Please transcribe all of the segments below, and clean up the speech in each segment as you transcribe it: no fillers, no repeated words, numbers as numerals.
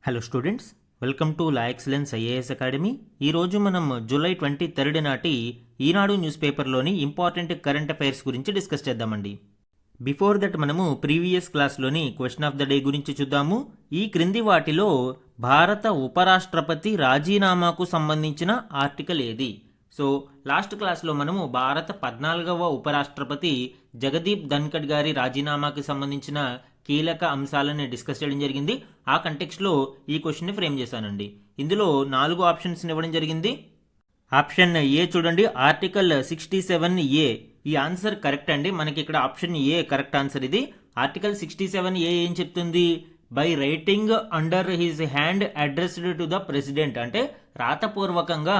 Hello students, welcome to la excellence IAS academy. ఈరోజు మనం July 23 నాటి ఈనాడు న్యూస్ పేపర్లోని ఇంపార్టెంట్ కరెంట్ అఫైర్స్ గురించి డిస్కస్ చేద్దామండి. బిఫోర్ దట్ మనము ప్రీవియస్ క్లాస్లోని క్వశ్చన్ ఆఫ్ ద డే గురించి చూద్దాము. ఈ క్రింది వాటిలో భారత ఉపరాష్ట్రపతి రాజీనామాకు సంబంధించిన ఆర్టికల్ ఏది? సో లాస్ట్ క్లాస్లో మనము భారత 14వ ఉపరాష్ట్రపతి జగదీప్ ధన్కడ్ గారి రాజీనామాకి సంబంధించిన కీలక అంశాలను డిస్కస్ చేయడం జరిగింది. ఆ కంటెక్స్ట్లో ఈ క్వశ్చన్ని ఫ్రేమ్ చేశానండి. ఇందులో 4 ఆప్షన్స్ ఇవ్వడం జరిగింది. ఆప్షన్ ఏ చూడండి, ఆర్టికల్ 67A. ఈ ఆన్సర్ కరెక్ట్ అండి. మనకి ఇక్కడ ఆప్షన్ ఏ కరెక్ట్ ఆన్సర్. ఇది ఆర్టికల్ 67A ఏం చెప్తుంది? By writing under his hand addressed to the president, అంటే రాతపూర్వకంగా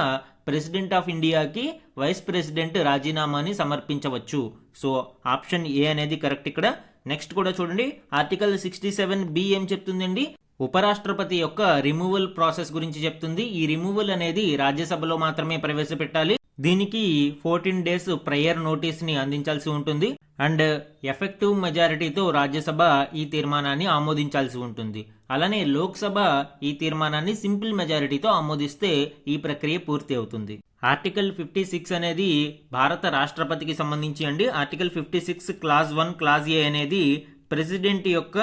ప్రెసిడెంట్ ఆఫ్ ఇండియాకి వైస్ ప్రెసిడెంట్ రాజీనామాని సమర్పించవచ్చు. సో ఆప్షన్ ఏ అనేది కరెక్ట్ ఇక్కడ. నెక్స్ట్ కూడా చూడండి, ఆర్టికల్ 67B ఏం చెప్తుందండి? ఉపరాష్ట్రపతి యొక్క రిమూవల్ ప్రాసెస్ గురించి చెప్తుంది. ఈ రిమూవల్ అనేది రాజ్యసభలో మాత్రమే ప్రవేశపెట్టాలి. దీనికి 14 days ప్రయర్ నోటీస్ ని అందించాల్సి ఉంటుంది అండ్ ఎఫెక్టివ్ మెజారిటీతో రాజ్యసభ ఈ తీర్మానాన్ని ఆమోదించాల్సి ఉంటుంది. అలానే లోక్సభ ఈ తీర్మానాన్ని సింపుల్ మెజారిటీతో ఆమోదిస్తే ఈ ప్రక్రియ పూర్తి అవుతుంది. ఆర్టికల్ 56 అనేది భారత రాష్ట్రపతికి సంబంధించి అండి. ఆర్టికల్ 56 క్లాజ్ 1 క్లాజ్ ఏ అనేది ప్రెసిడెంట్ యొక్క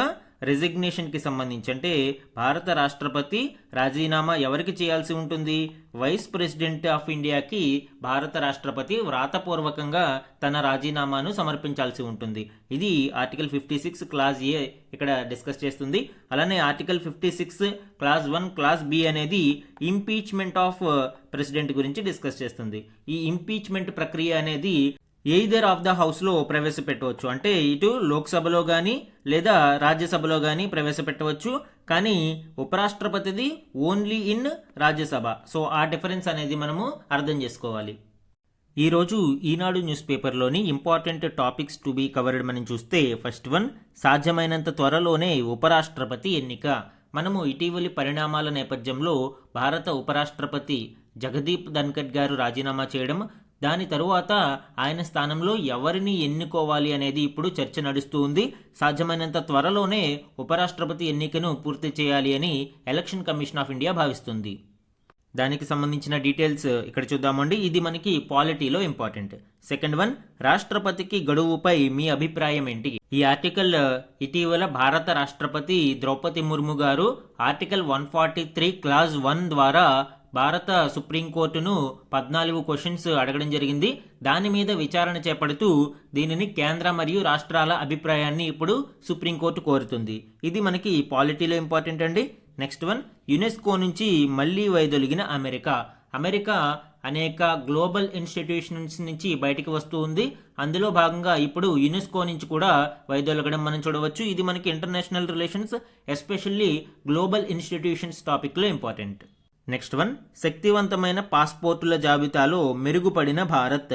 రెసిగ్నేషన్ కి సంబంధించి, అంటే భారత రాష్ట్రపతి రాజీనామా ఎవరికి చేయాల్సి ఉంటుంది? వైస్ ప్రెసిడెంట్ ఆఫ్ ఇండియాకి భారత రాష్ట్రపతి వ్రాతపూర్వకంగా తన రాజీనామాను సమర్పించాల్సి ఉంటుంది. ఇది ఆర్టికల్ 56 క్లాజ్ ఏ ఇక్కడ డిస్కస్ చేస్తుంది. అలానే ఆర్టికల్ 56 క్లాజ్ 1 క్లాజ్ బి అనేది ఇంపీచ్మెంట్ ఆఫ్ ప్రెసిడెంట్ గురించి డిస్కస్ చేస్తుంది. ఈ ఇంపీచ్మెంట్ ప్రక్రియ అనేది ఎయిదర్ ఆఫ్ ద హౌస్లో ప్రవేశపెట్టవచ్చు, అంటే ఇటు లోక్సభలో కానీ లేదా రాజ్యసభలో కానీ ప్రవేశపెట్టవచ్చు. కానీ ఉపరాష్ట్రపతిది ఓన్లీ ఇన్ రాజ్యసభ. సో ఆ డిఫరెన్స్ అనేది మనము అర్థం చేసుకోవాలి. ఈరోజు ఈనాడు న్యూస్ పేపర్లోని important topics to be covered మనం చూస్తే, ఫస్ట్ వన్, సాధ్యమైనంత త్వరలోనే ఉపరాష్ట్రపతి ఎన్నిక. మనము ఇటీవలి పరిణామాల నేపథ్యంలో భారత ఉపరాష్ట్రపతి జగదీప్ ధన్కడ్ గారు రాజీనామా చేయడం, దాని తరువాత ఆయన స్థానంలో ఎవరిని ఎన్నుకోవాలి అనేది ఇప్పుడు చర్చ నడుస్తూ ఉంది. సాధ్యమైనంత త్వరలోనే ఉపరాష్ట్రపతి ఎన్నికను పూర్తి చేయాలి అని ఎలక్షన్ కమిషన్ ఆఫ్ ఇండియా భావిస్తుంది. దానికి సంబంధించిన డీటెయిల్స్ ఇక్కడ చూద్దామండి. ఇది మనకి పాలిటీలో ఇంపార్టెంట్. సెకండ్ వన్, రాష్ట్రపతికి గడువుపై మీ అభిప్రాయం ఏంటి? ఈ ఆర్టికల్ ఇటీవల భారత రాష్ట్రపతి ద్రౌపది ముర్ము గారు ఆర్టికల్ 143 క్లాజ్ 1 ద్వారా భారత సుప్రీంకోర్టును 14 క్వశ్చన్స్ అడగడం జరిగింది. దాని మీద విచారణ చేపడుతూ దీనిని కేంద్ర మరియు రాష్ట్రాల అభిప్రాయాన్ని ఇప్పుడు సుప్రీంకోర్టు కోరుతుంది. ఇది మనకి పాలిటీలో ఇంపార్టెంట్ అండి. నెక్స్ట్ వన్, యునెస్కో నుంచి మళ్లీ వైదొలిగిన అమెరికా. అమెరికా అనేక గ్లోబల్ ఇన్స్టిట్యూషన్స్ నుంచి బయటికి వస్తూ ఉంది. అందులో భాగంగా ఇప్పుడు యునెస్కో నుంచి కూడా వైదొలగడం మనం చూడవచ్చు. ఇది మనకి international relations, especially global institutions టాపిక్లో ఇంపార్టెంట్. నెక్స్ట్ వన్, శక్తివంతమైన పాస్పోర్టుల జాబితాలో మెరుగుపడిన భారత్.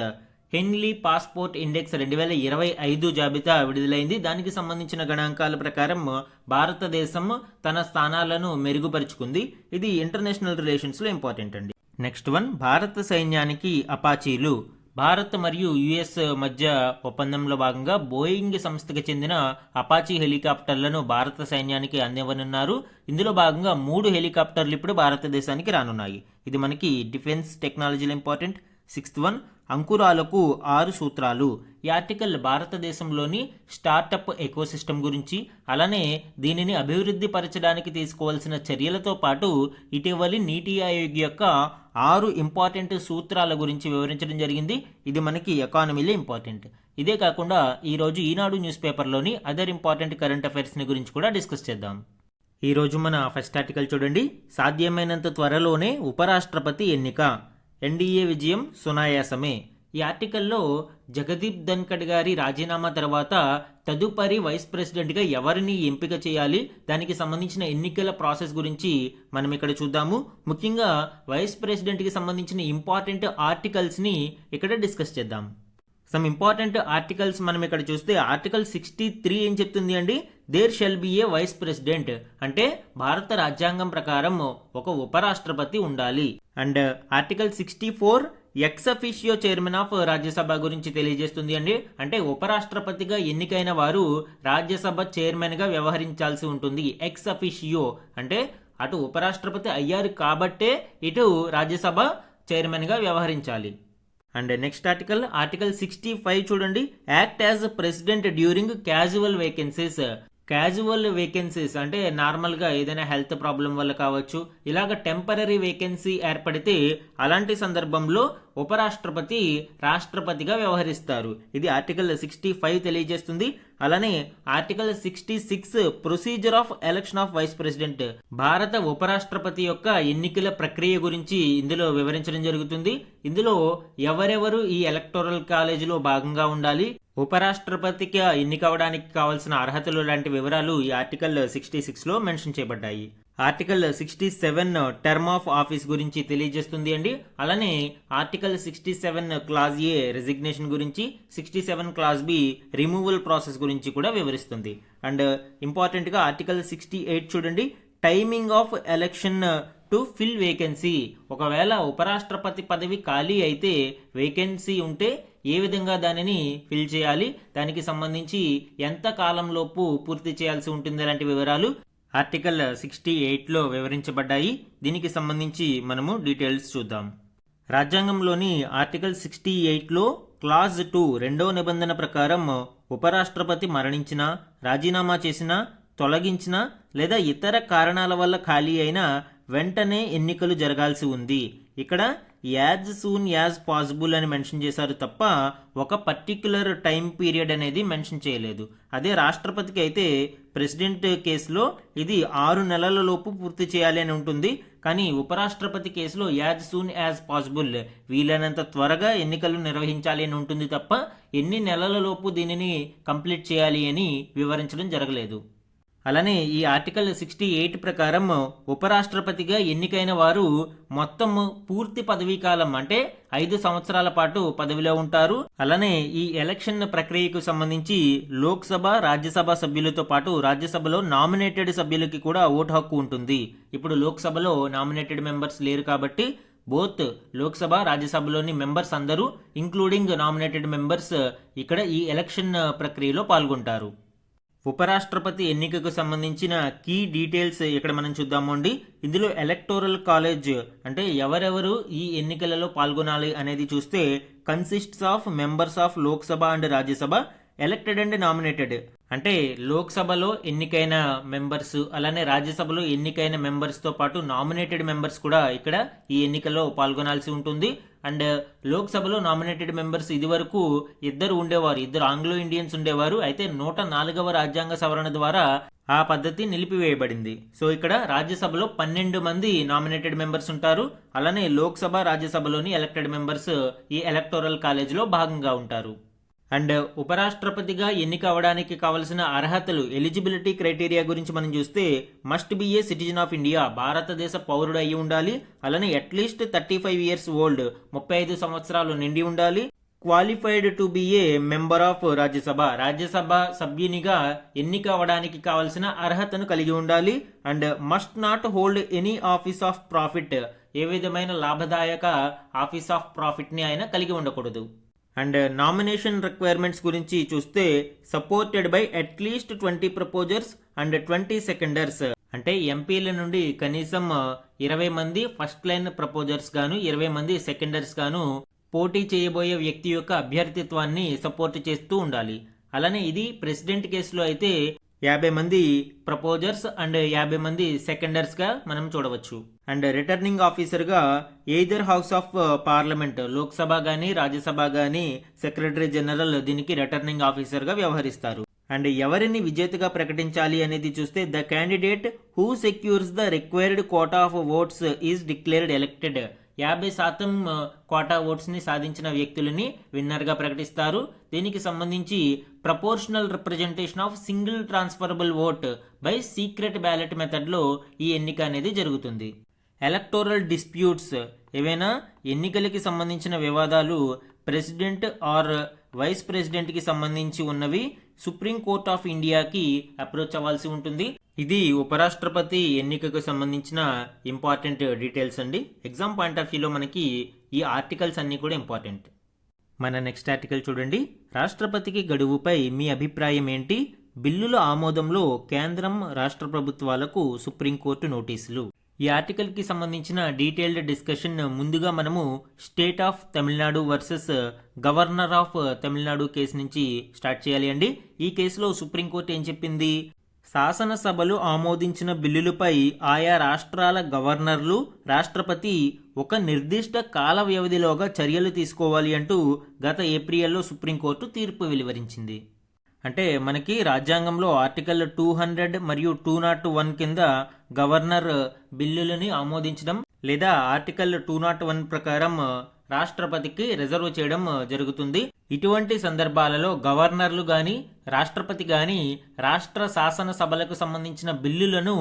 హెన్లీ పాస్పోర్ట్ ఇండెక్స్ 2025 జాబితా విడుదలైంది. దానికి సంబంధించిన గణాంకాల ప్రకారం భారతదేశం తన స్థానాలను మెరుగుపరుచుకుంది. ఇది ఇంటర్నేషనల్ రిలేషన్స్లో ఇంపార్టెంట్ అండి. నెక్స్ట్ వన్, భారత సైన్యానికి అపాచీలు. భారత్ మరియు యుఎస్ మధ్య ఒప్పందంలో భాగంగా బోయింగ్ సంస్థకి చెందిన అపాచీ హెలికాప్టర్లను భారత సైన్యానికి అందివ్వనున్నారు. ఇందులో భాగంగా 3 హెలికాప్టర్లు ఇప్పుడు భారతదేశానికి రానున్నాయి. ఇది మనకి డిఫెన్స్ టెక్నాలజీలో ఇంపార్టెంట్. సిక్స్త్ వన్, అంకురాలకు 6 సూత్రాలు. ఈ ఆర్టికల్ భారతదేశంలోని స్టార్టప్ ఎకోసిస్టమ్ గురించి, అలానే దీనిని అభివృద్ధి పరచడానికి తీసుకోవాల్సిన చర్యలతో పాటు ఇటీవలి నీతి ఆయోగ్ యొక్క 6 ఇంపార్టెంట్ సూత్రాల గురించి వివరించడం జరిగింది. ఇది మనకి ఎకానమీలో ఇంపార్టెంట్. ఇదే కాకుండా ఈరోజు Eenadu news పేపర్లోని other important current అఫైర్స్ని గురించి కూడా డిస్కస్ చేద్దాం. ఈరోజు మన ఫస్ట్ ఆర్టికల్ చూడండి, సాధ్యమైనంత త్వరలోనే ఉపరాష్ట్రపతి ఎన్నిక. ఎన్డీఏ విజయం సునాయాసమే. ఈ ఆర్టికల్లో జగదీప్ ధన్కడ్ గారి రాజీనామా తర్వాత తదుపరి వైస్ ప్రెసిడెంట్గా ఎవరిని ఎంపిక చేయాలి, దానికి సంబంధించిన ఎన్నికల ప్రాసెస్ గురించి మనం ఇక్కడ చూద్దాము. ముఖ్యంగా వైస్ ప్రెసిడెంట్కి సంబంధించిన ఇంపార్టెంట్ ఆర్టికల్స్ని ఇక్కడ డిస్కస్ చేద్దాం. సమ్ ఇంపార్టెంట్ ఆర్టికల్స్ మనం ఇక్కడ చూస్తే, ఆర్టికల్ 63 ఏం చెప్తుంది అండి? There shall be a vice president, అంటే భారత రాజ్యాంగం ప్రకారం ఒక ఉపరాష్ట్రపతి ఉండాలి. And article 64 ex officio chairman of Rajya Sabha గురించి తెలియజేస్తుంది అండి. అంటే ఉపరాష్ట్రపతిగా ఎన్నికైన వారు రాజ్యసభ చైర్మన్ గా వ్యవహరించాల్సి ఉంటుంది. ఎక్స్ అఫిషియో అంటే అటు ఉపరాష్ట్రపతి అయ్యారు కాబట్టే ఇటు రాజ్యసభ చైర్మన్గా వ్యవహరించాలి. అండ్ నెక్స్ట్ ఆర్టికల్ 65 చూడండి. Act as president during casual vacancies అంటే నార్మల్గా ఏదైనా హెల్త్ ప్రాబ్లం వల్ల కావచ్చు, ఇలాగ టెంపరరీ వేకెన్సీ ఏర్పడితే అలాంటి సందర్భంలో ఉపరాష్ట్రపతి రాష్ట్రపతిగా వ్యవహరిస్తారు. ఇది ఆర్టికల్ 65 తెలియజేస్తుంది. అలానే article 66 procedure of election of vice president, భారత ఉపరాష్ట్రపతి యొక్క ఎన్నికల ప్రక్రియ గురించి ఇందులో వివరించడం జరుగుతుంది. ఇందులో ఎవరెవరు ఈ ఎలక్టోరల్ కాలేజీలో భాగంగా ఉండాలి, ఉపరాష్ట్రపతికి ఎన్నికవడానికి కావాల్సిన అర్హతలు లాంటి వివరాలు ఈ ఆర్టికల్ 66లో మెన్షన్ చేయబడ్డాయి. ఆర్టికల్ 67 టర్మ్ ఆఫ్ ఆఫీస్ గురించి తెలియజేస్తుంది అండి. అలానే ఆర్టికల్ 67 క్లాజ్ ఏ రెసిగ్నేషన్ గురించి, 67 క్లాజ్ బి రిమూవల్ ప్రాసెస్ గురించి కూడా వివరిస్తుంది. అండ్ ఇంపార్టెంట్గా ఆర్టికల్ 68 చూడండి. Timing of election to fill vacancy, ఒకవేళ ఉపరాష్ట్రపతి పదవి ఖాళీ అయితే వేకెన్సీ ఉంటే ఏ విధంగా దానిని ఫిల్ చేయాలి, దానికి సంబంధించి ఎంత కాలంలోపు పూర్తి చేయాల్సి ఉంటుంది లాంటి వివరాలు ఆర్టికల్ 68లో వివరించబడ్డాయి. దీనికి సంబంధించి మనము డీటెయిల్స్ చూద్దాం. రాజ్యాంగంలోని ఆర్టికల్ 68లో క్లాజ్ 2 రెండవ నిబంధన ప్రకారం ఉపరాష్ట్రపతి మరణించినా, రాజీనామా చేసినా, తొలగించినా లేదా ఇతర కారణాల వల్ల ఖాళీ అయినా వెంటనే ఎన్నికలు జరగాల్సి ఉంది. ఇక్కడ యాజ్ సూన్ యాజ్ పాసిబుల్ అని మెన్షన్ చేశారు తప్ప ఒక పర్టిక్యులర్ టైం పీరియడ్ అనేది మెన్షన్ చేయలేదు. అదే రాష్ట్రపతికి అయితే ప్రెసిడెంట్ కేసులో ఇది 6 నెలల లోపు పూర్తి చేయాలి అని ఉంటుంది. కానీ ఉపరాష్ట్రపతి కేసులో యాజ్ సూన్ యాజ్ పాసిబుల్, వీలైనంత త్వరగా ఎన్నికలు నిర్వహించాలి అని ఉంటుంది తప్ప ఎన్ని నెలల లోపు దీనిని కంప్లీట్ చేయాలి అని వివరించడం జరగలేదు. అలానే ఈ ఆర్టికల్ 68 ప్రకారం ఉపరాష్ట్రపతిగా ఎన్నికైన వారు మొత్తం పూర్తి పదవీ కాలం అంటే 5 సంవత్సరాల పాటు పదవిలో ఉంటారు. అలానే ఈ ఎలక్షన్ ప్రక్రియకు సంబంధించి లోక్సభ, రాజ్యసభ సభ్యులతో పాటు రాజ్యసభలో నామినేటెడ్ సభ్యులకి కూడా ఓటు హక్కు ఉంటుంది. ఇప్పుడు లోక్సభలో నామినేటెడ్ మెంబర్స్ లేరు కాబట్టి బోత్ లోక్సభ, రాజ్యసభలోని మెంబర్స్ అందరూ ఇంక్లూడింగ్ నామినేటెడ్ మెంబర్స్ ఇక్కడ ఈ ఎలక్షన్ ప్రక్రియలో పాల్గొంటారు. ఉపరాష్ట్రపతి ఎన్నికకు సంబంధించిన కీ డీటెయిల్స్ ఇక్కడ మనం చూద్దాము అండి. ఇందులో ఎలక్టోరల్ కాలేజ్ అంటే ఎవరెవరు ఈ ఎన్నికలలో పాల్గొనాలి అనేది చూస్తే consists of members of Lok Sabha and Rajya Sabha, elected and nominated అంటే లోక్సభలో ఎన్నికైన మెంబర్స్, అలానే రాజ్యసభలో ఎన్నికైన మెంబర్స్ తో పాటు నామినేటెడ్ మెంబర్స్ కూడా ఇక్కడ ఈ ఎన్నికల్లో పాల్గొనాల్సి ఉంటుంది. అండ్ లోక్సభలో నామినేటెడ్ మెంబర్స్ ఇది వరకు ఇద్దరు ఉండేవారు, ఇద్దరు ఆంగ్లో ఇండియన్స్ ఉండేవారు. అయితే 104వ రాజ్యాంగ సవరణ ద్వారా ఆ పద్ధతి నిలిపివేయబడింది. సో ఇక్కడ రాజ్యసభలో 12 మంది నామినేటెడ్ మెంబర్స్ ఉంటారు. అలానే లోక్సభ, రాజ్యసభలోని ఎలక్టెడ్ మెంబర్స్ ఈ ఎలక్టోరల్ కాలేజీలో భాగంగా ఉంటారు. అండ్ ఉపరాష్ట్రపతిగా ఎన్నిక అవడానికి కావలసిన అర్హతలు, ఎలిజిబిలిటీ క్రైటీరియా గురించి మనం చూస్తే must be A citizen of India, భారతదేశ పౌరుడు అయి ఉండాలి. అలానే అట్లీస్ట్ 35 ఇయర్స్ ఓల్డ్, 35 సంవత్సరాలు నిండి ఉండాలి. Qualified to be a member of Rajya Sabha, Rajya Sabha సభ్యునిగా ఎన్నిక అవడానికి కావలసిన అర్హతను కలిగి ఉండాలి. And must not hold any office of profit, ఏ విధమైన లాభదాయక ఆఫీస్ ఆఫ్ ప్రాఫిట్ ని ఆయన కలిగి ఉండకూడదు. అండ్ నామినేషన్ రిక్వైర్మెంట్స్ గురించి చూస్తే supported by at least 20 proposers and 20 సెకండర్స్ అంటే ఎంపీల నుండి కనీసం 20 మంది ఫస్ట్ లైన్ ప్రపోజర్స్ గాను 20 మంది సెకండర్స్ గాను పోటీ చేయబోయే వ్యక్తి యొక్క అభ్యర్థిత్వాన్ని సపోర్ట్ చేస్తూ ఉండాలి. అలానే ఇది ప్రెసిడెంట్ కేసులో అయితే 50 మంది ప్రపోజర్స్ అండ్ 50 మంది సెకండర్స్ గా మనం చూడవచ్చు. అండ్ రిటర్నింగ్ ఆఫీసర్ గా either house of parliament, Lok Sabha గానీ రాజ్యసభ గానీ సెక్రటరీ జనరల్ దీనికి రిటర్నింగ్ ఆఫీసర్ గా వ్యవహరిస్తారు. అండ్ ఎవరిని విజేతగా ప్రకటించాలి అనేది చూస్తే the candidate who secures the required quota of votes is declared elected, 50% quota votes ని సాధించిన వ్యక్తులని విన్నర్ గా ప్రకటిస్తారు. దీనికి సంబంధించి proportional representation of single transferable vote by secret ballot method లో ఈ ఎన్నిక అనేది జరుగుతుంది. ఎలక్టోరల్ డిస్ప్యూట్స్, ఏవైనా ఎన్నికలకి సంబంధించిన వివాదాలు ప్రెసిడెంట్ ఆర్ వైస్ ప్రెసిడెంట్ కి సంబంధించి ఉన్నవి సుప్రీం కోర్ట్ ఆఫ్ ఇండియాకి అప్రోచ్ అవ్వాల్సి ఉంటుంది. ఇది ఉపరాష్ట్రపతి ఎన్నికకు సంబంధించిన ఇంపార్టెంట్ డీటెయిల్స్ అండి. ఎగ్జామ్ పాయింట్ ఆఫ్ వ్యూలో మనకి ఈ ఆర్టికల్స్ అన్నీ కూడా ఇంపార్టెంట్. మన నెక్స్ట్ ఆర్టికల్ చూడండి. రాష్ట్రపతికి గడువుపై మీ అభిప్రాయం ఏంటి? బిల్లుల ఆమోదంలో కేంద్రం రాష్ట్ర ప్రభుత్వాలకు సుప్రీంకోర్టు నోటీసులు. ఈ ఆర్టికల్కి సంబంధించిన డీటెయిల్డ్ డిస్కషన్ ముందుగా మనము state of Tamil Nadu versus governor of Tamil Nadu case నుంచి స్టార్ట్ చేయాలి అండి. ఈ కేసులో సుప్రీంకోర్టు ఏం చెప్పింది? శాసనసభలు ఆమోదించిన బిల్లులపై ఆయా రాష్ట్రాల గవర్నర్లు, రాష్ట్రపతి ఒక నిర్దిష్ట కాల వ్యవధిలోగా చర్యలు తీసుకోవాలి అంటూ గత ఏప్రిల్లో సుప్రీంకోర్టు తీర్పు వెలువరించింది. అంటే మనకి రాజ్యాంగంలో ఆర్టికల్ 200 మరియు 201 కింద గవర్నర్ బిల్లులని ఆమోదించడం లేదా ఆర్టికల్ 201 ప్రకారం రాష్ట్రపతికి రిజర్వ్ చేయడం జరుగుతుంది. ఇటువంటి సందర్భాలలో గవర్నర్లు గాని రాష్ట్రపతి గాని రాష్ట్ర శాసనసభలకు సంబంధించిన బిల్లులను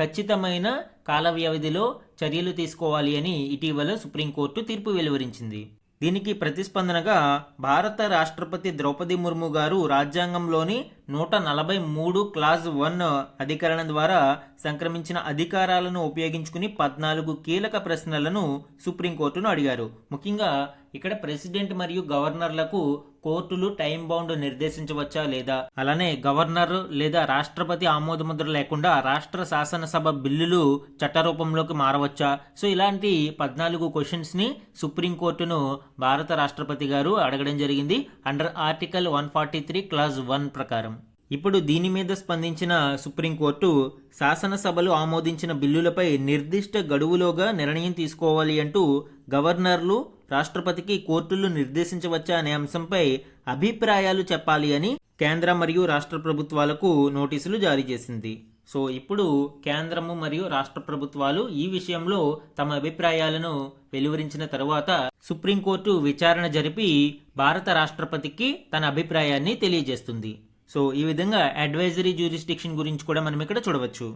ఖచ్చితమైన కాల వ్యవధిలో చర్యలు తీసుకోవాలి అని ఇటీవల సుప్రీంకోర్టు తీర్పు వెలువరించింది. దీనికి ప్రతిస్పందనగా భారత రాష్ట్రపతి ద్రౌపది ముర్ము గారు రాజ్యాంగంలోని 143 క్లాజ్ 1 అధికరణం ద్వారా సంక్రమించిన అధికారాలను ఉపయోగించుకుని 14 కీలక ప్రశ్నలను సుప్రీంకోర్టును అడిగారు. ముఖ్యంగా ఇక్కడ ప్రెసిడెంట్ మరియు గవర్నర్లకు కోర్టులు టైం బౌండ్ నిర్దేశించవచ్చా లేదా, అలానే గవర్నర్ లేదా రాష్ట్రపతి ఆమోదముద్ర లేకుండా రాష్ట్ర శాసనసభ బిల్లులు చట్టరూపంలోకి మారవచ్చా. సో ఇలాంటి 14 క్వశ్చన్స్ ని సుప్రీంకోర్టును భారత రాష్ట్రపతి గారు అడగడం జరిగింది అండర్ ఆర్టికల్ 143 క్లాజ్ 1 ప్రకారం. ఇప్పుడు దీని మీద స్పందించిన సుప్రీంకోర్టు శాసనసభలు ఆమోదించిన బిల్లులపై నిర్దిష్ట గడువులోగా నిర్ణయం తీసుకోవాలి అంటూ గవర్నర్లు, రాష్ట్రపతికి కోర్టులు నిర్దేశించవచ్చా అనే అంశంపై అభిప్రాయాలు చెప్పాలి అని కేంద్ర మరియు రాష్ట్ర ప్రభుత్వాలకు నోటీసులు జారీ చేసింది. సో ఇప్పుడు కేంద్రము మరియు రాష్ట్ర ప్రభుత్వాలు ఈ విషయంలో తమ అభిప్రాయాలను వెలువరించిన తరువాత సుప్రీంకోర్టు విచారణ జరిపి భారత రాష్ట్రపతికి తన అభిప్రాయాన్ని తెలియజేస్తుంది. సో ఈ విధంగా అడ్వైజరీ జ్యూరిస్డిక్షన్ గురించి కూడా మనం ఇక్కడ చూడవచ్చు.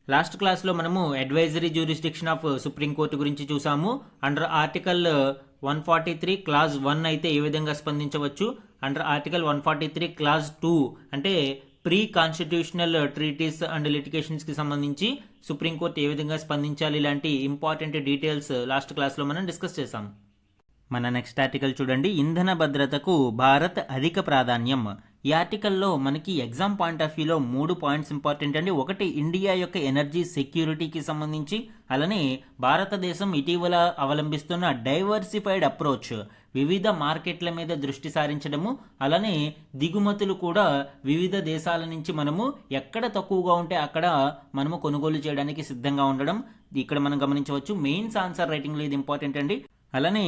లాస్ట్ క్లాస్లో మనము అడ్వైజరీ జ్యూరిస్డిక్షన్ ఆఫ్ సుప్రీంకోర్టు గురించి చూసాము. అండర్ ఆర్టికల్ 143 క్లాజ్ 1 అయితే ఏ విధంగా స్పందించవచ్చు, అండర్ ఆర్టికల్ 143 క్లాజ్ 2 అంటే pre constitutional treaties and litigations కి సంబంధించి సుప్రీంకోర్టు ఏ విధంగా స్పందించాలి, ఇలాంటి ఇంపార్టెంట్ డీటెయిల్స్ లాస్ట్ క్లాస్లో మనం డిస్కస్ చేసాం. మన నెక్స్ట్ ఆర్టికల్ చూడండి, ఇంధన భద్రతకు భారత్ అధిక ప్రాధాన్యం. ఈ ఆర్టికల్లో మనకి ఎగ్జామ్ పాయింట్ ఆఫ్ వ్యూలో 3 పాయింట్స్ ఇంపార్టెంట్ అండి. ఒకటి ఇండియా యొక్క ఎనర్జీ సెక్యూరిటీకి సంబంధించి, అలానే భారతదేశం ఇటీవల అవలంబిస్తున్న డైవర్సిఫైడ్ అప్రోచ్, వివిధ మార్కెట్ల మీద దృష్టి సారించడము, అలానే దిగుమతులు కూడా వివిధ దేశాల నుంచి మనము ఎక్కడ తక్కువగా ఉంటే అక్కడ మనము కొనుగోలు చేయడానికి సిద్ధంగా ఉండడం ఇక్కడ మనం గమనించవచ్చు. మెయిన్స్ ఆన్సర్ రైటింగ్లో ఇది ఇంపార్టెంట్ అండి. అలానే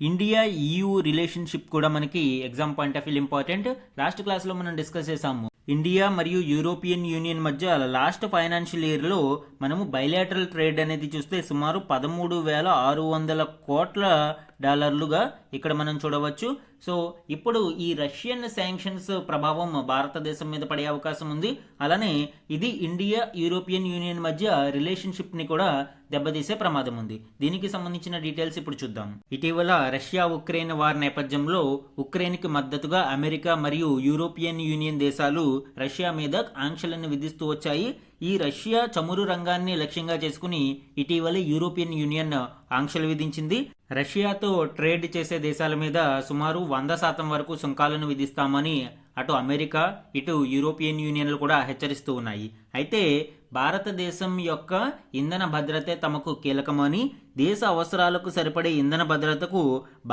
ఇండియా EU రిలేషన్షిప్ కూడా మనకి exam point of view important. Last క్లాస్లో మనం డిస్కస్ చేసాము. ఇండియా మరియు యూరోపియన్ యూనియన్ మధ్య లాస్ట్ ఫైనాన్షియల్ ఇయర్లో మనము బైలాటరల్ ట్రేడ్ అనేది చూస్తే సుమారు 13,600 కోట్ల డాలర్లుగా ఇక్కడ మనం చూడవచ్చు. సో ఇప్పుడు ఈ రష్యన్ శాంక్షన్స్ ప్రభావం భారతదేశం మీద పడే అవకాశం ఉంది. అలానే ఇది ఇండియా యూరోపియన్ యూనియన్ మధ్య రిలేషన్షిప్ ని కూడా దెబ్బతీసే ప్రమాదం ఉంది. దీనికి సంబంధించిన డీటెయిల్స్ ఇప్పుడు చూద్దాం. ఇటీవల రష్యా ఉక్రెయిన్ వార్ నేపథ్యంలో ఉక్రెయిన్కి మద్దతుగా అమెరికా మరియు యూరోపియన్ యూనియన్ దేశాలు రష్యా మీద ఆంక్షలను విధిస్తూ వచ్చాయి. ఈ రష్యా చమురు రంగాన్ని లక్ష్యంగా చేసుకుని ఇటీవల యూరోపియన్ యూనియన్ ఆంక్షలు విధించింది. రష్యాతో ట్రేడ్ చేసే దేశాల మీద సుమారు 100% వరకు సుంకాలను విధిస్తామని అటు అమెరికా ఇటు యూరోపియన్ యూనియన్లు కూడా హెచ్చరిస్తూ ఉన్నాయి. అయితే భారతదేశం యొక్క ఇంధన భద్రతే తమకు కీలకమని, దేశ అవసరాలకు సరిపడే ఇంధన భద్రతకు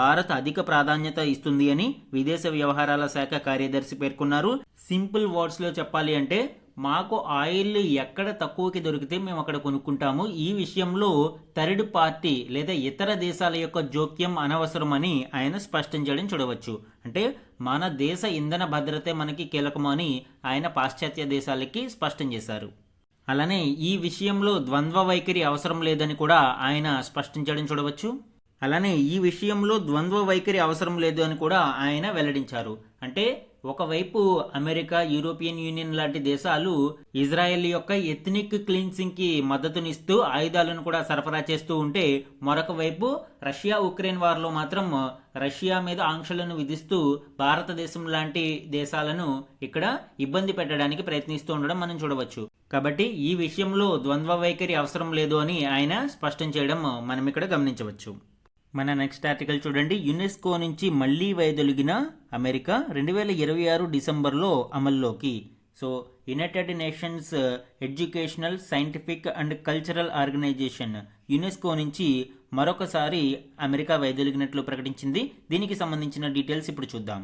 భారత్ అధిక ప్రాధాన్యత ఇస్తుంది అని విదేశ వ్యవహారాల శాఖ కార్యదర్శి పేర్కొన్నారు. సింపుల్ వర్డ్స్ లో చెప్పాలి అంటే మాకు ఆయిల్ ఎక్కడ తక్కువకి దొరికితే మేము అక్కడ కొనుక్కుంటాము. ఈ విషయంలో థర్డ్ పార్టీ లేదా ఇతర దేశాల యొక్క జోక్యం అనవసరమని ఆయన స్పష్టం చేయడం చూడవచ్చు. అంటే మన దేశ ఇంధన భద్రతే మనకి కీలకమని ఆయన పాశ్చాత్య దేశాలకి స్పష్టం చేశారు. అలానే ఈ విషయంలో ద్వంద్వ వైఖరి అవసరం లేదని కూడా ఆయన స్పష్టం చేయడం చూడవచ్చు. అలానే ఈ విషయంలో ద్వంద్వ వైఖరి అవసరం లేదు అని కూడా ఆయన వెల్లడించారు. అంటే ఒకవైపు అమెరికా, యూరోపియన్ యూనియన్ లాంటి దేశాలు ఇజ్రాయెల్ యొక్క ఎథ్నిక్ క్లీన్సింగ్ కి మద్దతునిస్తూ ఆయుధాలను కూడా సరఫరా చేస్తూ ఉంటే, మరొక వైపు రష్యా ఉక్రెయిన్ వార్లో మాత్రం రష్యా మీద ఆంక్షలను విధిస్తూ భారతదేశం లాంటి దేశాలను ఇక్కడ ఇబ్బంది పెట్టడానికి ప్రయత్నిస్తూ ఉండడం మనం చూడవచ్చు. కాబట్టి ఈ విషయంలో ద్వంద్వ వైఖరి అవసరం లేదు అని ఆయన స్పష్టం చేయడం మనం ఇక్కడ గమనించవచ్చు. మన నెక్స్ట్ ఆర్టికల్ చూడండి, యునెస్కో నుంచి మళ్లీ వైదొలిగిన అమెరికా 2026 డిసెంబర్లో అమల్లోకి. So United Nations Educational, Scientific and Cultural Organization UNESCO నుంచి మరొకసారి అమెరికా వైదొలిగినట్లు ప్రకటించింది. దీనికి సంబంధించిన డీటెయిల్స్ ఇప్పుడు చూద్దాం.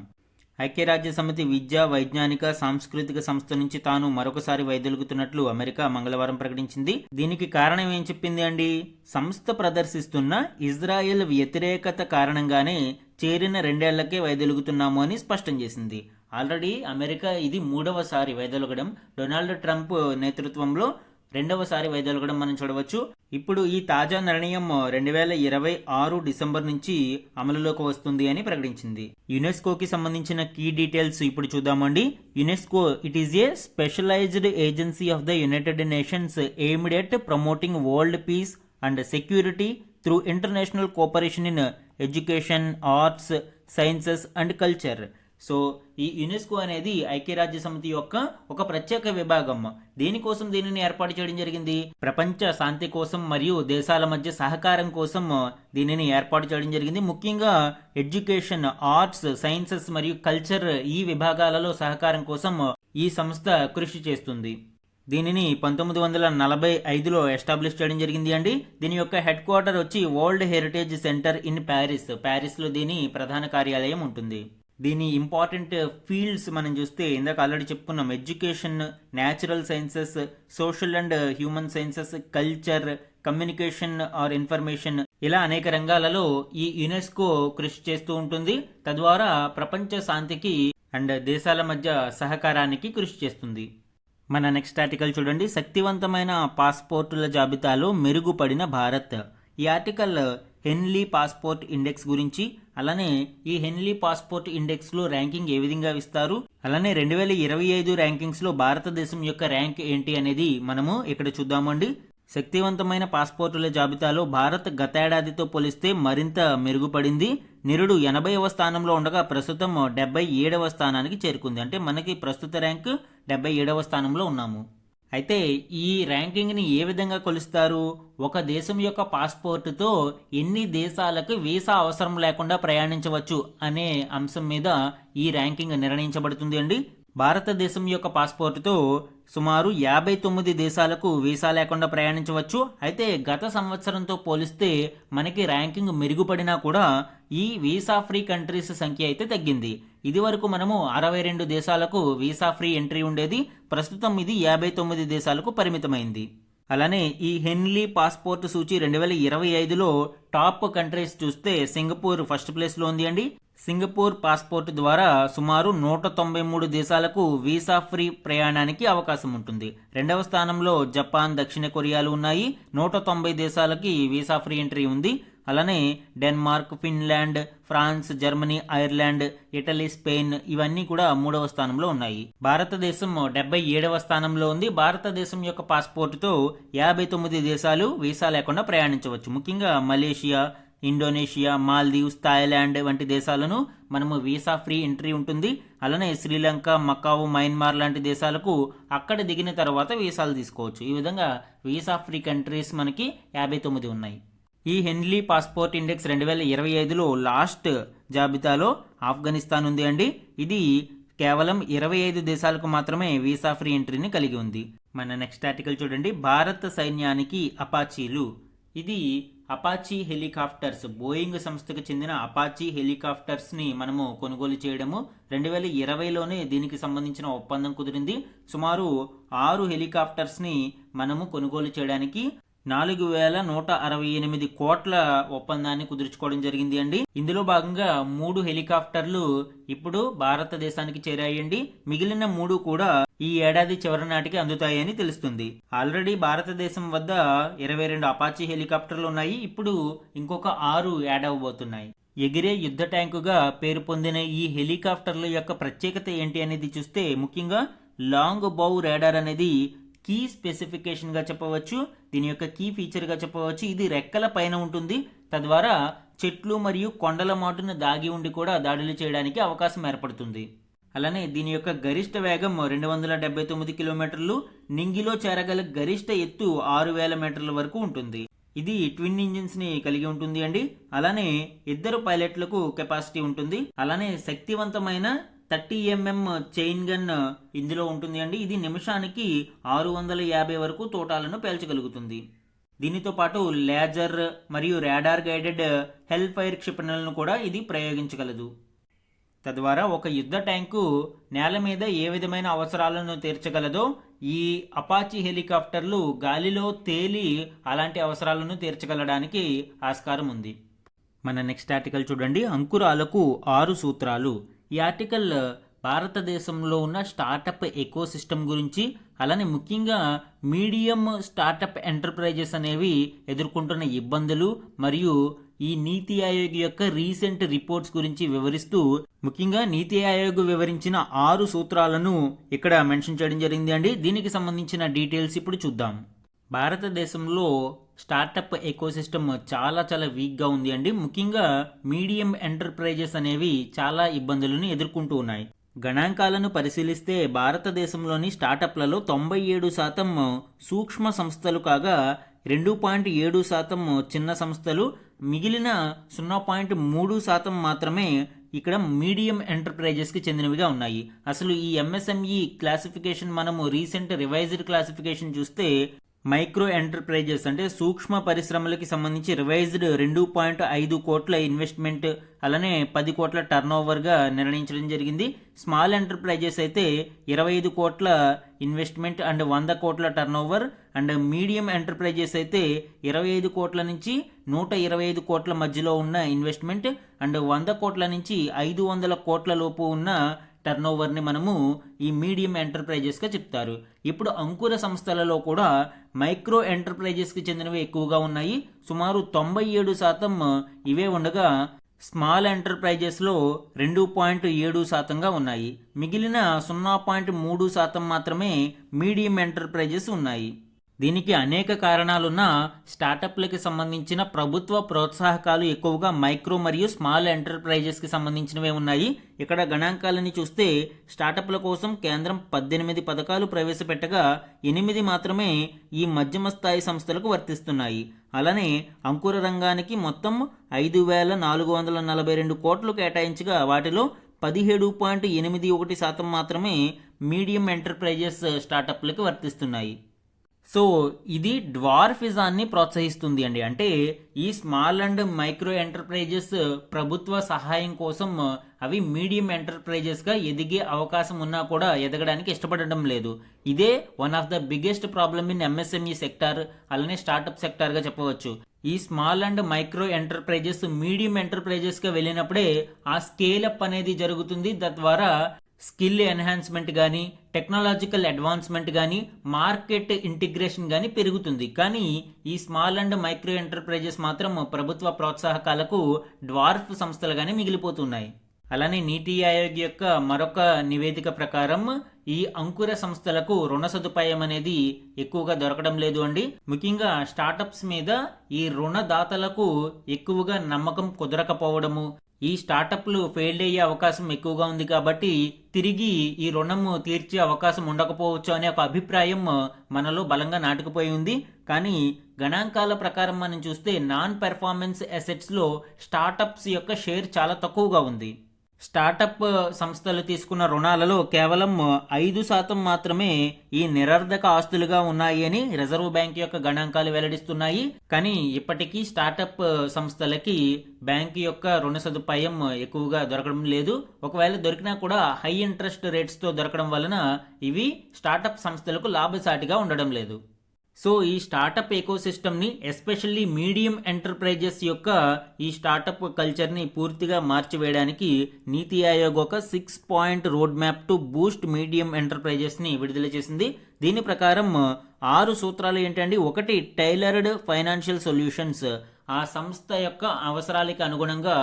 ఐక్యరాజ్య సమితి విద్యా, వైజ్ఞానిక, సాంస్కృతిక సంస్థ నుంచి తాను మరొకసారి వైదొలుగుతున్నట్లు అమెరికా మంగళవారం ప్రకటించింది. దీనికి కారణం ఏం చెప్పింది అండి? సంస్థ ప్రదర్శిస్తున్న ఇజ్రాయెల్ వ్యతిరేకత కారణంగానే చేరిన 2 ఏళ్లకే వైదొలుగుతున్నాము అని స్పష్టం చేసింది. ఆల్రెడీ అమెరికా ఇది 3వసారి వైదొలగడం. డొనాల్డ్ ట్రంప్ నేతృత్వంలో 2వసారి వైదొలగడం మనం చూడవచ్చు. ఇప్పుడు ఈ తాజా నిర్ణయం 2026 డిసెంబర్ నుంచి అమలులోకి వస్తుంది అని ప్రకటించింది. యునెస్కోకి సంబంధించిన కీ డీటెయిల్స్ ఇప్పుడు చూద్దామండి. UNESCO it is a specialized agency of the United Nations aimed at promoting world peace and security through international cooperation in education, arts, sciences and culture. So ఈ యునెస్కో అనేది ఐక్యరాజ్య సమితి యొక్క ఒక ప్రత్యేక విభాగం. దేనికోసం దీనిని ఏర్పాటు చేయడం జరిగింది? ప్రపంచ శాంతి కోసం మరియు దేశాల మధ్య సహకారం కోసం దీనిని ఏర్పాటు చేయడం జరిగింది. ముఖ్యంగా ఎడ్యుకేషన్, ఆర్ట్స్, సైన్సెస్ మరియు కల్చర్ ఈ విభాగాలలో సహకారం కోసం ఈ సంస్థ కృషి చేస్తుంది. దీనిని 1945లో ఎస్టాబ్లిష్ చేయడం జరిగింది అండి. దీని యొక్క హెడ్ క్వార్టర్ వచ్చి వరల్డ్ హెరిటేజ్ సెంటర్ ఇన్ ప్యారిస్లో దీని ప్రధాన కార్యాలయం ఉంటుంది. దీని ఇంపార్టెంట్ ఫీల్డ్స్ మనం చూస్తే ఇందాక ఆల్రెడీ చెప్పుకున్నాం. Education, natural sciences, social and human sciences, culture, communication or information, ఇలా అనేక రంగాలలో ఈ యునెస్కో కృషి చేస్తూ ఉంటుంది. తద్వారా ప్రపంచ శాంతికి అండ్ దేశాల మధ్య సహకారానికి కృషి చేస్తుంది. మన నెక్స్ట్ ఆర్టికల్ చూడండి. శక్తివంతమైన పాస్పోర్టుల జాబితాలో మెరుగుపడిన భారత్. ఈ ఆర్టికల్ హెన్లీ పాస్పోర్ట్ ఇండెక్స్ గురించి, అలానే ఈ హెన్లీ పాస్పోర్ట్ ఇండెక్స్ లో ర్యాంకింగ్ ఏ విధంగా ఇస్తారు, అలానే 2025 ర్యాంకింగ్స్ లో భారతదేశం యొక్క ర్యాంక్ ఏంటి అనేది మనము ఇక్కడ చూద్దామండి. శక్తివంతమైన పాస్పోర్టుల జాబితాలో భారత్ గతేడాదితో పోలిస్తే మరింత మెరుగుపడింది. నిరుడు 80వ స్థానంలో ఉండగా ప్రస్తుతం 77వ స్థానానికి చేరుకుంది. అంటే మనకి ప్రస్తుత ర్యాంక్ 77వ స్థానంలో ఉన్నాము. అయితే ఈ ర్యాంకింగ్ని ఏ విధంగా కొలుస్తారు? ఒక దేశం యొక్క పాస్పోర్టుతో ఎన్ని దేశాలకు వీసా అవసరం లేకుండా ప్రయాణించవచ్చు అనే అంశం మీద ఈ ర్యాంకింగ్ నిర్ణయించబడుతుంది అండి. భారతదేశం యొక్క పాస్పోర్టుతో సుమారు 59 దేశాలకు వీసా లేకుండా ప్రయాణించవచ్చు. అయితే గత సంవత్సరంతో పోలిస్తే మనకి ర్యాంకింగ్ మెరుగుపడినా కూడా ఈ వీసా ఫ్రీ కంట్రీస్ సంఖ్య అయితే తగ్గింది. ఇది వరకు మనము 62 దేశాలకు వీసా ఫ్రీ ఎంట్రీ ఉండేది. ప్రస్తుతం ఇది 59 దేశాలకు పరిమితమైంది. అలానే ఈ హెన్లీ పాస్పోర్ట్ సూచి 2025లో టాప్ కంట్రీస్ చూస్తే సింగపూర్ ఫస్ట్ ప్లేస్లో ఉంది అండి. సింగపూర్ పాస్పోర్ట్ ద్వారా సుమారు 193 దేశాలకు వీసా ఫ్రీ ప్రయాణానికి అవకాశం ఉంటుంది. 2వ స్థానంలో జపాన్, దక్షిణ కొరియాలు ఉన్నాయి. 190 దేశాలకి వీసా ఫ్రీ ఎంట్రీ ఉంది. అలానే Denmark, Finland, France, Germany, Ireland, Italy, Spain ఇవన్నీ కూడా 3వ స్థానంలో ఉన్నాయి. భారతదేశం 77వ స్థానంలో ఉంది. భారతదేశం యొక్క పాస్పోర్టుతో 59 దేశాలు వీసా లేకుండా ప్రయాణించవచ్చు. ముఖ్యంగా మలేషియా, ఇండోనేషియా, మాల్దీవ్స్, థాయిలాండ్ వంటి దేశాలను మనము వీసా ఫ్రీ ఎంట్రీ ఉంటుంది. అలానే శ్రీలంక, మకావు, మయన్మార్ లాంటి దేశాలకు అక్కడ దిగిన తర్వాత వీసాలు తీసుకోవచ్చు. ఈ విధంగా వీసా ఫ్రీ కంట్రీస్ మనకి 59 ఉన్నాయి. ఈ హెన్లీ పాస్పోర్ట్ ఇండెక్స్ 2025లో లాస్ట్ జాబితాలో ఆఫ్ఘనిస్తాన్ ఉంది అండి. ఇది కేవలం 25 దేశాలకు మాత్రమే వీసా ఫ్రీ ఎంట్రీని కలిగి ఉంది. మన నెక్స్ట్ ఆర్టికల్ చూడండి. భారత సైన్యానికి అపాచీలు. ఇది అపాచీ హెలికాప్టర్స్, బోయింగ్ సంస్థకు చెందిన అపాచీ హెలికాప్టర్స్ ని మనము కొనుగోలు చేయడము 2020లోనే దీనికి సంబంధించిన ఒప్పందం కుదిరింది. సుమారు 6 హెలికాప్టర్స్ ని మనము కొనుగోలు చేయడానికి 4168 కోట్ల ఒప్పందాన్ని కుదుర్చుకోవడం జరిగింది అండి. ఇందులో భాగంగా 3 హెలికాప్టర్లు ఇప్పుడు భారతదేశానికి చేరాయండి. మిగిలిన 3 కూడా ఈ ఏడాది చివరి నాటికి అందుతాయని తెలుస్తుంది. ఆల్రెడీ భారతదేశం వద్ద 22 అపాచీ హెలికాప్టర్లు ఉన్నాయి. ఇప్పుడు ఇంకొక 6 యాడ్ అవ్వబోతున్నాయి. ఎగిరే యుద్ధ ట్యాంకుగా పేరు పొందిన ఈ హెలికాప్టర్ల యొక్క ప్రత్యేకత ఏంటి అనేది చూస్తే ముఖ్యంగా లాంగ్ బౌ రాడార్ అనేది కీ స్పెసిఫికేషన్ గా చెప్పవచ్చు. దీని యొక్క కీ ఫీచర్ గా చెప్పవచ్చు. ఇది రెక్కల పైన ఉంటుంది. తద్వారా చెట్లు మరియు కొండల మాటును దాగి ఉండి కూడా దాడులు చేయడానికి అవకాశం ఏర్పడుతుంది. అలానే దీని యొక్క గరిష్ట వేగం 279 కిలోమీటర్లు, నింగిలో చేరగల గరిష్ట ఎత్తు 6000 మీటర్ల వరకు ఉంటుంది. ఇది ట్విన్ ఇంజిన్స్ ని కలిగి ఉంటుంది అండి. అలానే 2 పైలట్లకు కెపాసిటీ ఉంటుంది. అలానే శక్తివంతమైన 30 mm చైన్ గన్ ఇందులో ఉంటుంది అండి. ఇది నిమిషానికి 650 వరకు తోటాలను పేల్చగలుగుతుంది. దీనితో పాటు లేజర్ మరియు రాడార్ గైడెడ్ హెల్ ఫైర్ క్షిపణులను కూడా ఇది ప్రయోగించగలదు. తద్వారా ఒక యుద్ధ ట్యాంకు నేల మీద ఏ విధమైన అవసరాలను తీర్చగలదో ఈ అపాచీ హెలికాప్టర్లు గాలిలో తేలి అలాంటి అవసరాలను తీర్చగలడానికి ఆస్కారం ఉంది. మన నెక్స్ట్ ఆర్టికల్ చూడండి, అంకురాలకు 6 సూత్రాలు. ఈ ఆర్టికల్ భారతదేశంలో ఉన్న స్టార్టప్ ఎకో సిస్టమ్ గురించి, అలానే ముఖ్యంగా మీడియం స్టార్టప్ ఎంటర్ప్రైజెస్ అనేవి ఎదుర్కొంటున్న ఇబ్బందులు మరియు ఈ నీతి ఆయోగ్ యొక్క రీసెంట్ రిపోర్ట్స్ గురించి వివరిస్తూ, ముఖ్యంగా నీతి ఆయోగ్ వివరించిన 6 సూత్రాలను ఇక్కడ మెన్షన్ చేయడం జరిగింది అండి. దీనికి సంబంధించిన డీటెయిల్స్ ఇప్పుడు చూద్దాం. భారతదేశంలో స్టార్టప్ ఎకోసిస్టమ్ చాలా వీక్గా ఉంది అండి. ముఖ్యంగా మీడియం ఎంటర్ప్రైజెస్ అనేవి చాలా ఇబ్బందులను ఎదుర్కొంటూ ఉన్నాయి. గణాంకాలను పరిశీలిస్తే భారతదేశంలోని స్టార్టప్లలో 97% సూక్ష్మ సంస్థలు కాగా 2.7% చిన్న సంస్థలు, మిగిలిన 0.3% మాత్రమే ఇక్కడ మీడియం ఎంటర్ప్రైజెస్కి చెందినవిగా ఉన్నాయి. అసలు ఈ ఎంఎస్ఎంఈ క్లాసిఫికేషన్ మనము రీసెంట్ రివైజ్డ్ క్లాసిఫికేషన్ చూస్తే మైక్రో ఎంటర్ప్రైజెస్ అంటే సూక్ష్మ పరిశ్రమలకి సంబంధించి రివైజ్డ్ 2.5 కోట్ల ఇన్వెస్ట్మెంట్, అలానే 10 కోట్ల టర్న్ ఓవర్గా నిర్ణయించడం జరిగింది. స్మాల్ ఎంటర్ప్రైజెస్ అయితే 25 కోట్ల ఇన్వెస్ట్మెంట్ అండ్ 100 కోట్ల turn over, and medium enterprises అయితే 25 కోట్ల నుంచి 125 కోట్ల మధ్యలో ఉన్న ఇన్వెస్ట్మెంట్ అండ్ 100 కోట్ల నుంచి 500 కోట్ల లోపు ఉన్న టర్న్ ఓవర్ని మనము ఈ మీడియం ఎంటర్ప్రైజెస్గా చెప్తారు. ఇప్పుడు అంకుర సంస్థలలో కూడా మైక్రో ఎంటర్ప్రైజెస్కి చెందినవి ఎక్కువగా ఉన్నాయి. సుమారు 97% ఇవే ఉండగా స్మాల్ ఎంటర్ప్రైజెస్లో 2.7%గా ఉన్నాయి. మిగిలిన 0.3% మాత్రమే మీడియం ఎంటర్ప్రైజెస్ ఉన్నాయి. దీనికి అనేక కారణాలున్న స్టార్టప్లకి సంబంధించిన ప్రభుత్వ ప్రోత్సాహకాలు ఎక్కువగా మైక్రో మరియు స్మాల్ ఎంటర్ప్రైజెస్కి సంబంధించినవే ఉన్నాయి. ఇక్కడ గణాంకాలని చూస్తే స్టార్టప్ల కోసం కేంద్రం 18 పథకాలు ప్రవేశపెట్టగా 8 మాత్రమే ఈ మధ్యమ స్థాయి సంస్థలకు వర్తిస్తున్నాయి. అలానే అంకుర రంగానికి మొత్తం 5,442 కోట్లు కేటాయించగా వాటిలో 17.81% మాత్రమే మీడియం ఎంటర్ప్రైజెస్ స్టార్టప్లకు వర్తిస్తున్నాయి. సో ఇది డ్వార్ఫిజాన్ని ప్రోత్సహిస్తుంది అండి. అంటే ఈ స్మాల్ అండ్ మైక్రో ఎంటర్ప్రైజెస్ ప్రభుత్వ సహాయం కోసం అవి మీడియం ఎంటర్ప్రైజెస్గా ఎదిగే అవకాశం ఉన్నా కూడా ఎదగడానికి ఇష్టపడడం లేదు. ఇదే one of the biggest problem in MSME sector, అలానే స్టార్టప్ సెక్టార్గా చెప్పవచ్చు. ఈ small and micro enterprises medium ఎంటర్ప్రైజెస్గా వెళ్ళినప్పుడే ఆ స్కేలప్ అనేది జరుగుతుంది. తద్వారా స్కిల్ ఎన్హాన్స్మెంట్ కానీ, టెక్నాలజికల్ అడ్వాన్స్మెంట్ కానీ, మార్కెట్ ఇంటిగ్రేషన్ కానీ పెరుగుతుంది. కానీ ఈ స్మాల్ అండ్ మైక్రో ఎంటర్ప్రైజెస్ మాత్రం ప్రభుత్వ ప్రోత్సాహకాలకు డ్వార్ఫ్ సంస్థలుగానే మిగిలిపోతున్నాయి. అలానే నీతి ఆయోగ్ యొక్క మరొక నివేదిక ప్రకారం ఈ అంకుర సంస్థలకు రుణ సదుపాయం అనేది ఎక్కువగా దొరకడం లేదు అండి. ముఖ్యంగా స్టార్టప్స్ మీద ఈ రుణదాతలకు ఎక్కువగా నమ్మకం కుదరకపోవడము, ఈ స్టార్టప్లు ఫెయిల్డ్ అయ్యే అవకాశం ఎక్కువగా ఉంది కాబట్టి తిరిగి ఈ రుణము తీర్చే అవకాశం ఉండకపోవచ్చు అనే ఒక అభిప్రాయం మనలో బలంగా నాటుకుపోయి ఉంది. కానీ గణాంకాల ప్రకారం మనం చూస్తే నాన్ పెర్ఫార్మెన్స్ అసెట్స్లో స్టార్టప్స్ యొక్క షేర్ చాలా తక్కువగా ఉంది. స్టార్టప్ సంస్థలు తీసుకున్న రుణాలలో కేవలం 5% మాత్రమే ఈ నిరర్ధక ఆస్తులుగా ఉన్నాయి అని రిజర్వ్ బ్యాంక్ యొక్క గణాంకాలు వెల్లడిస్తున్నాయి. కానీ ఇప్పటికీ స్టార్టప్ సంస్థలకి బ్యాంక్ యొక్క రుణ సదుపాయం ఎక్కువగా దొరకడం లేదు. ఒకవేళ దొరికినా కూడా హై ఇంట్రెస్ట్ రేట్స్తో దొరకడం వలన ఇవి స్టార్టప్ సంస్థలకు లాభసాటిగా ఉండడం లేదు. సో ఈ స్టార్టప్ ఎకోసిస్టమ్ని, ఎస్పెషల్లీ మీడియం ఎంటర్ప్రైజెస్ యొక్క ఈ స్టార్టప్ కల్చర్ని పూర్తిగా మార్చివేయడానికి నీతి ఆయోగ్ ఒక 6 point road map to boost medium ఎంటర్ప్రైజెస్ని విడుదల చేసింది. దీని ప్రకారం 6 సూత్రాలు ఏంటండి? 1, టైలర్డ్ ఫైనాన్షియల్ సొల్యూషన్స్, ఆ సంస్థ యొక్క అవసరాలకు అనుగుణంగా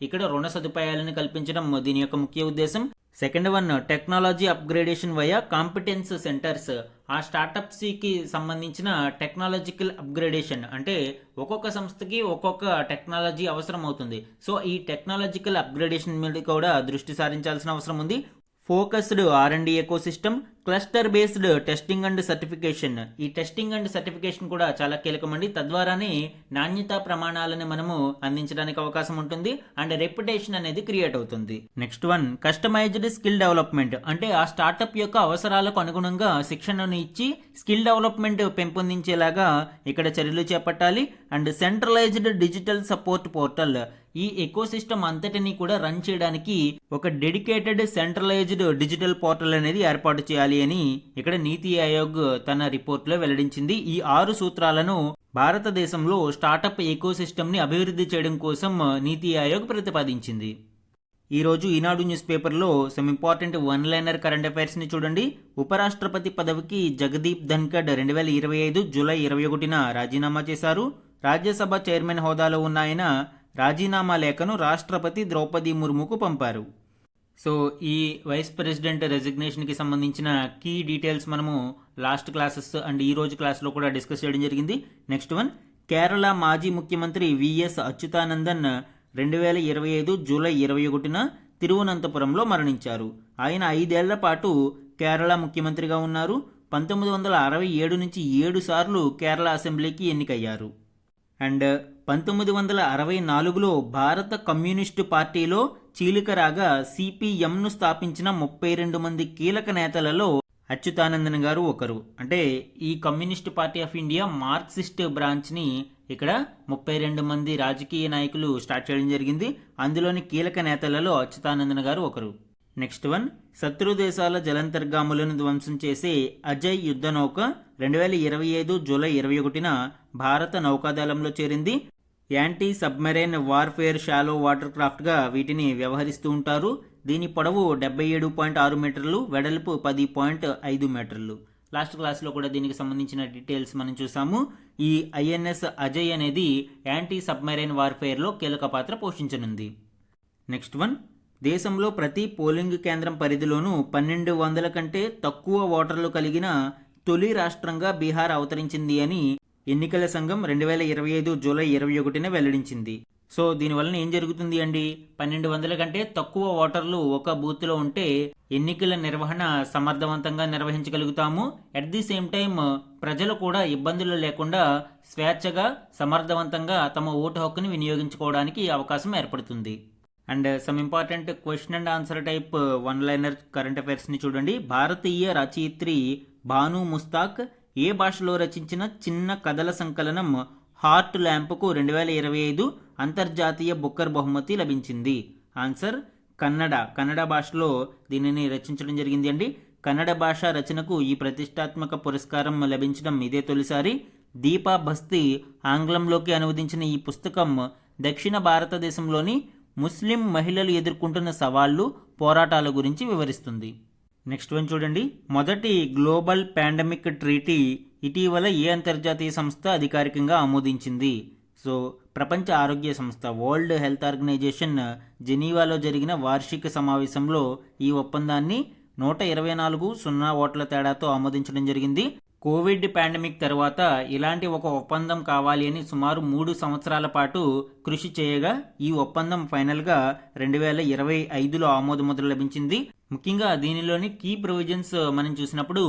ఇక్కడ రుణ సదుపాయాలను కల్పించడం దీని యొక్క ముఖ్య ఉద్దేశం. Second one, technology upgradation via competence centres, ఆ స్టార్టప్స్కి సంబంధించిన టెక్నాలజికల్ అప్గ్రేడేషన్, అంటే ఒక్కొక్క సంస్థకి ఒక్కొక్క టెక్నాలజీ అవసరం అవుతుంది. సో ఈ టెక్నాలజికల్ అప్గ్రేడేషన్ మీద కూడా దృష్టి సారించాల్సిన అవసరం ఉంది. Focused R&D ecosystem, cluster based testing and certification. ఈ టెస్టింగ్ అండ్ సర్టిఫికేషన్ కూడా చాలా కీలకమండి. తద్వారానే నాణ్యతా ప్రమాణాలను మనము అందించడానికి అవకాశం ఉంటుంది అండ్ రెప్యుటేషన్ అనేది క్రియేట్ అవుతుంది. Next one, customized skill development. అంటే ఆ స్టార్టప్ యొక్క అవసరాలకు అనుగుణంగా శిక్షణను ఇచ్చి స్కిల్ డెవలప్మెంట్ పెంపొందించేలాగా ఇక్కడ చర్యలు చేపట్టాలి. And centralized digital support portal. ఈ ఎకోసిస్టమ్ అంతటినీ కూడా రన్ చేయడానికి ఒక డెడికేటెడ్ సెంట్రలైజ్డ్ డిజిటల్ పోర్టల్ అనేది ఏర్పాటు చేయాలి అని ఇక్కడ నీతి ఆయోగ్ తన రిపోర్ట్లో వెల్లడించింది. ఈ 6 సూత్రాలను భారతదేశంలో స్టార్టప్ ఎకోసిస్టమ్ ని అభివృద్ధి చేయడం కోసం నీతి ఆయోగ్ ప్రతిపాదించింది. ఈ రోజు ఈనాడు న్యూస్ పేపర్లో some important one liner current affairs ని చూడండి. ఉపరాష్ట్రపతి పదవికి జగదీప్ ధన్కడ్ 2025 జూలై 21న రాజీనామా చేశారు. రాజ్యసభ చైర్మన్ హోదాలో ఉన్న ఆయన రాజీనామా లేఖను రాష్ట్రపతి ద్రౌపది ముర్ముకు పంపారు. సో ఈ వైస్ ప్రెసిడెంట్ రెసిగ్నేషన్కి సంబంధించిన కీ డీటెయిల్స్ మనము లాస్ట్ క్లాసెస్ అండ్ ఈ రోజు క్లాస్లో కూడా డిస్కస్ చేయడం జరిగింది. నెక్స్ట్ వన్, కేరళ మాజీ ముఖ్యమంత్రి విఎస్ అచ్యుతానందన్ 2025 జూలై 21న తిరువనంతపురంలో మరణించారు. ఆయన 5 ఏళ్ల పాటు కేరళ ముఖ్యమంత్రిగా ఉన్నారు. 1967 నుంచి 7 సార్లు కేరళ అసెంబ్లీకి ఎన్నికయ్యారు. అండ్ 1964లో భారత కమ్యూనిస్టు పార్టీలో చీలిక రాగా సిపిఎంను స్థాపించిన 32 మంది కీలక నేతలలో అచ్యుతానందన్ గారు ఒకరు. అంటే ఈ communist party of India Marxist బ్రాంచ్ని ఇక్కడ 32 మంది రాజకీయ నాయకులు స్టార్ట్ చేయడం జరిగింది. అందులోని కీలక నేతలలో అచ్యుతానందన్ గారు ఒకరు. నెక్స్ట్ వన్, శత్రు దేశాల జలంతర్గాములను ధ్వంసం చేసే అజయ్ యుద్ధ నౌక 2025 జూలై 21న భారత నౌకాదళంలో చేరింది. Anti submarine warfare shallow water క్రాఫ్ట్గా వీటిని వ్యవహరిస్తూ ఉంటారు. దీని పొడవు 77.6 మీటర్లు, వెడల్పు 10.5 మీటర్లు. లాస్ట్ క్లాస్లో కూడా దీనికి సంబంధించిన డీటెయిల్స్ మనం చూసాము. ఈ ఐఎన్ఎస్ అజయ్ అనేది యాంటీ సబ్మెరైన్ వార్ఫేర్లో కీలక పాత్ర పోషించనుంది. నెక్స్ట్ వన్, దేశంలో ప్రతి పోలింగ్ కేంద్రం పరిధిలోనూ 1200 కంటే తక్కువ ఓటర్లు కలిగిన తొలి రాష్ట్రంగా బీహార్ అవతరించింది అని ఎన్నికల సంఘం 2025 జూలై 21న వెల్లడించింది. సో దీనివలన ఏం జరుగుతుంది అండి, 1200 కంటే తక్కువ ఓటర్లు ఒక బూత్లో ఉంటే ఎన్నికల నిర్వహణ సమర్థవంతంగా నిర్వహించగలుగుతాము. అట్ ది సేమ్ టైం ప్రజలు కూడా ఇబ్బందులు లేకుండా స్వేచ్ఛగా సమర్థవంతంగా తమ ఓటు హక్కుని వినియోగించుకోవడానికి అవకాశం ఏర్పడుతుంది. And some important question and answer type one liner current అఫైర్స్ని చూడండి. భారతీయ రచయిత్రి భాను ముస్తాక్ ఏ భాషలో రచించిన చిన్న కథల సంకలనం హార్ట్ ల్యాంప్కు 2025 అంతర్జాతీయ బుక్కర్ బహుమతి లభించింది? ఆన్సర్ కన్నడ. కన్నడ భాషలో దీనిని రచించడం జరిగింది అండి. కన్నడ భాష రచనకు ఈ ప్రతిష్టాత్మక పురస్కారం లభించడం ఇదే తొలిసారి. దీపా బస్తీ ఆంగ్లంలోకి అనువదించిన ఈ పుస్తకం దక్షిణ భారతదేశంలోని ముస్లిం మహిళలు ఎదుర్కొంటున్న సవాళ్లు, పోరాటాల గురించి వివరిస్తుంది. నెక్స్ట్ వన్ చూడండి. మొదటి గ్లోబల్ పాండమిక్ ట్రీటీ ఇటీవల ఏ అంతర్జాతీయ సంస్థ అధికారికంగా ఆమోదించింది? సో ప్రపంచ ఆరోగ్య సంస్థ వరల్డ్ హెల్త్ ఆర్గనైజేషన్ జెనీవాలో జరిగిన వార్షిక సమావేశంలో ఈ ఒప్పందాన్ని 124-0 ఓట్ల తేడాతో ఆమోదించడం జరిగింది. కోవిడ్ పాండమిక్ తర్వాత ఇలాంటి ఒక ఒప్పందం కావాలి అని సుమారు 3 సంవత్సరాల పాటు కృషి చేయగా ఈ ఒప్పందం ఫైనల్గా 2025లో ఆమోదముద్ర లభించింది. ముఖ్యంగా దీనిలోని కీ ప్రొవిజన్స్ మనం చూసినప్పుడు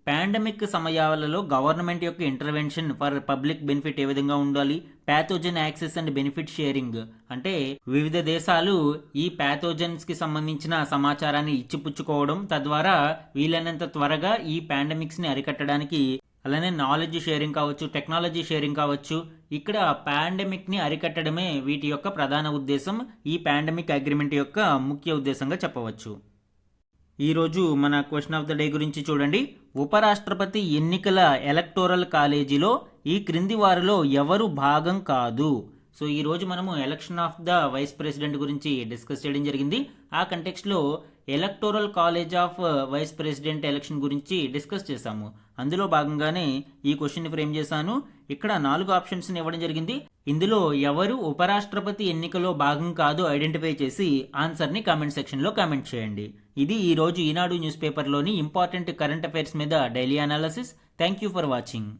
పాండమిక్ సమయాలలో గవర్నమెంట్ యొక్క ఇంటర్వెన్షన్ ఫర్ పబ్లిక్ బెనిఫిట్ ఏ విధంగా ఉండాలి, pathogen access and benefit sharing అంటే వివిధ దేశాలు ఈ ప్యాథోజన్స్ కి సంబంధించిన సమాచారాన్ని ఇచ్చిపుచ్చుకోవడం, తద్వారా వీలైనంత త్వరగా ఈ పాండమిక్స్ ని అరికట్టడానికి, అలానే నాలెడ్జ్ షేరింగ్ కావచ్చు, టెక్నాలజీ షేరింగ్ కావచ్చు, ఇక్కడ పాండమిక్ ని అరికట్టడమే వీటి యొక్క ప్రధాన ఉద్దేశం. ఈ పాండమిక్ అగ్రిమెంట్ యొక్క ముఖ్య ఉద్దేశంగా చెప్పవచ్చు. ఈరోజు మన క్వశ్చన్ ఆఫ్ ద డే గురించి చూడండి. ఉపరాష్ట్రపతి ఎన్నికల ఎలక్టోరల్ కాలేజీలో ఈ క్రింది వారిలో ఎవరు భాగం కాదు? సో ఈరోజు మనము election of the vice president గురించి డిస్కస్ చేయడం జరిగింది. ఆ కంటెక్స్ట్లో electoral college of vice president election గురించి డిస్కస్ చేశాము. అందులో భాగంగానే ఈ క్వశ్చన్ ఫ్రేమ్ చేశాను. ఇక్కడ 4 ఆప్షన్స్ ఇవ్వడం జరిగింది. ఇందులో ఎవరు ఉపరాష్ట్రపతి ఎన్నికలో భాగం కాదు ఐడెంటిఫై చేసి ఆన్సర్ని కామెంట్ సెక్షన్లో కామెంట్ చేయండి. ఇది ఈ రోజు ఈనాడు న్యూస్ పేపర్లోని ఇంపార్టెంట్ కరెంట్ అఫైర్స్ మీద daily analysis. Thank you for watching.